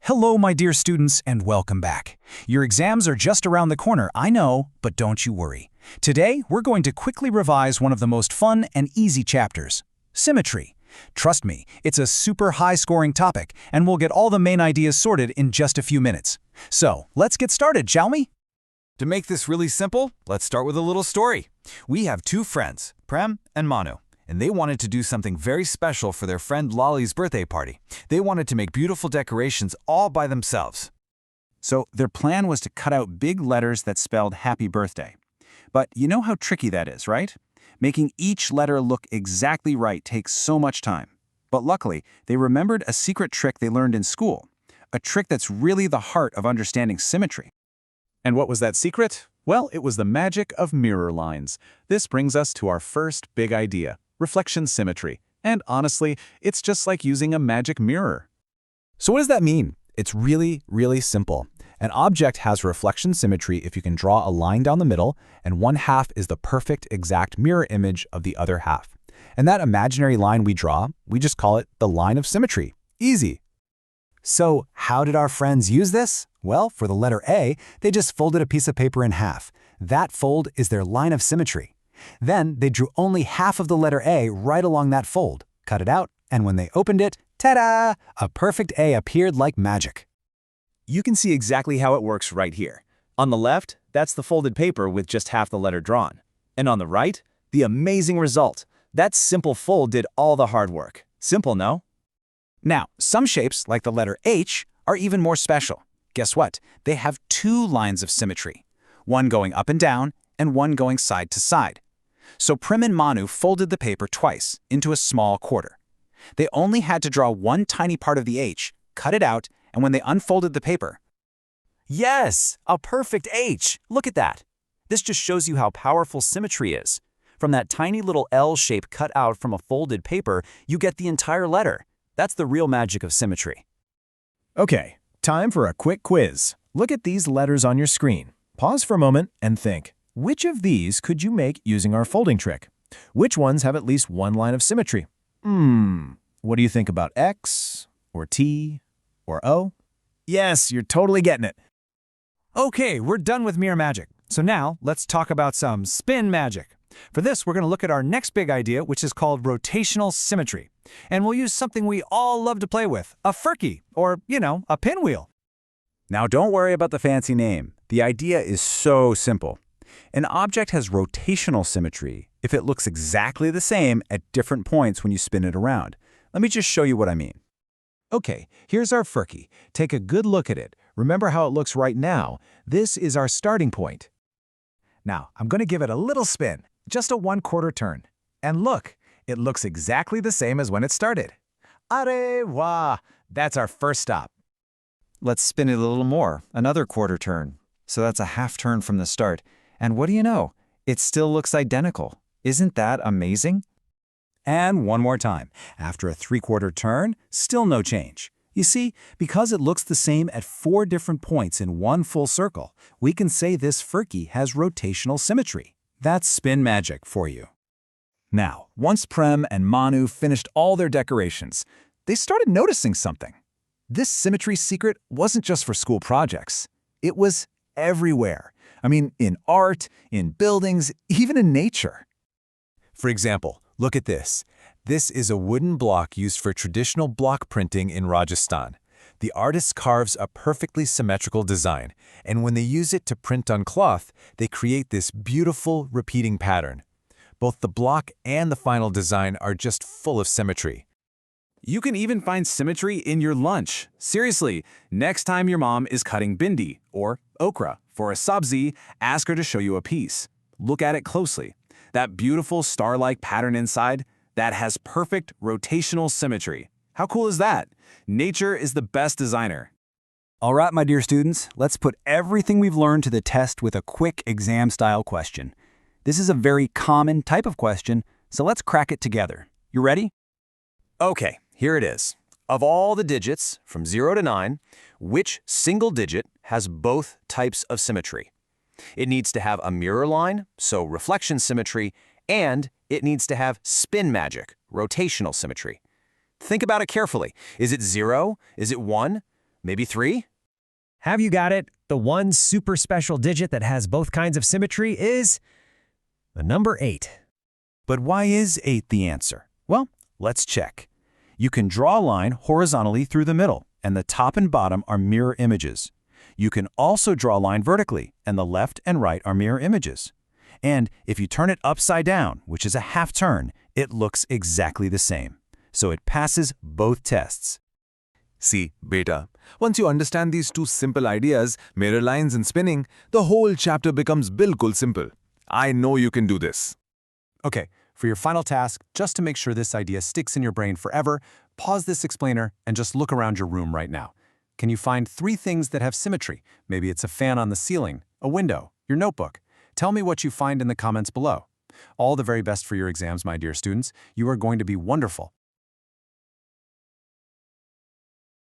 Hello, my dear students, and welcome back. Your exams are just around the corner, I know, but don't you worry. Today, we're going to quickly revise one of the most fun and easy chapters, symmetry. Trust me, it's a super high-scoring topic, and we'll get all the main ideas sorted in just a few minutes. So, let's get started, shall we? To make this really simple, let's start with a little story. We have two friends, Prem and Manu, and they wanted to do something very special for their friend Lali's birthday party. They wanted to make beautiful decorations all by themselves. So, their plan was to cut out big letters that spelled happy birthday. But you know how tricky that is, right? Making each letter look exactly right takes so much time. But luckily, they remembered a secret trick they learned in school, a trick that's really the heart of understanding symmetry. And what was that secret? Well, it was the magic of mirror lines. This brings us to our first big idea, reflection symmetry. And honestly, it's just like using a magic mirror. So what does that mean? It's really simple. An object has reflection symmetry if you can draw a line down the middle, and one half is the perfect exact mirror image of the other half. And that imaginary line we draw, we just call it the line of symmetry. Easy. So how did our friends use this? Well, for the letter A, they just folded a piece of paper in half. That fold is their line of symmetry. Then they drew only half of the letter A right along that fold, cut it out, and when they opened it, ta-da! A perfect A appeared like magic. You can see exactly how it works right here. On the left, that's the folded paper with just half the letter drawn. And on the right, the amazing result. That simple fold did all the hard work. Simple, no? Now, some shapes, like the letter H, are even more special. Guess what? They have two lines of symmetry, one going up and down and one going side to side. So Prem and Manu folded the paper twice into a small quarter. They only had to draw one tiny part of the H, cut it out, and when they unfolded the paper, Yes! A perfect H! Look at that! This just shows you how powerful symmetry is. From that tiny little L shape cut out from a folded paper, you get the entire letter. That's the real magic of symmetry. Okay, time for a quick quiz. Look at these letters on your screen. Pause for a moment and think, which of these could you make using our folding trick? Which ones have at least one line of symmetry? What do you think about X, or T, or O? Yes, you're totally getting it. Okay, we're done with mirror magic. So now, let's talk about some spin magic. For this, we're going to look at our next big idea, which is called rotational symmetry. And we'll use something we all love to play with, a Firki, or, a pinwheel. Now don't worry about the fancy name. The idea is so simple. An object has rotational symmetry if it looks exactly the same at different points when you spin it around. Let me just show you what I mean. Okay, here's our Firki. Take a good look at it. Remember how it looks right now. This is our starting point. Now, I'm going to give it a little spin, just a 1/4 turn. And look, it looks exactly the same as when it started. Arre wah! That's our first stop. Let's spin it a little more, another quarter turn. So that's a half turn from the start. And what do you know? It still looks identical. Isn't that amazing? And one more time. After a 3/4 turn, still no change. You see, because it looks the same at 4 different points in one full circle, we can say this Firki has rotational symmetry. That's spin magic for you. Now, once Prem and Manu finished all their decorations, they started noticing something. This symmetry secret wasn't just for school projects. It was everywhere. I mean, in art, in buildings, even in nature. For example, look at this. This is a wooden block used for traditional block printing in Rajasthan. The artist carves a perfectly symmetrical design, and when they use it to print on cloth, they create this beautiful, repeating pattern. Both the block and the final design are just full of symmetry. You can even find symmetry in your lunch. Seriously, next time your mom is cutting Bhindi, or Okra, for a sabzi, ask her to show you a piece. Look at it closely. That beautiful star-like pattern inside, that has perfect rotational symmetry. How cool is that? Nature is the best designer. All right, my dear students, let's put everything we've learned to the test with a quick exam-style question. This is a very common type of question, so let's crack it together. You ready? Okay, here it is. Of all the digits, from 0 to 9, which single digit has both types of symmetry? It needs to have a mirror line, so reflection symmetry, and it needs to have spin magic, rotational symmetry. Think about it carefully. Is it 0? Is it 1? Maybe 3? Have you got it? The one super special digit that has both kinds of symmetry is the number 8. But why is 8 the answer? Well, let's check. You can draw a line horizontally through the middle, and the top and bottom are mirror images. You can also draw a line vertically, and the left and right are mirror images. And if you turn it upside down, which is a half turn, it looks exactly the same. So it passes both tests. See, beta, once you understand these two simple ideas, mirror lines and spinning, the whole chapter becomes bilkul simple. I know you can do this. Okay, for your final task, just to make sure this idea sticks in your brain forever, pause this explainer and just look around your room right now. Can you find 3 things that have symmetry? Maybe it's a fan on the ceiling, a window, your notebook. Tell me what you find in the comments below. All the very best for your exams, my dear students. You are going to be wonderful.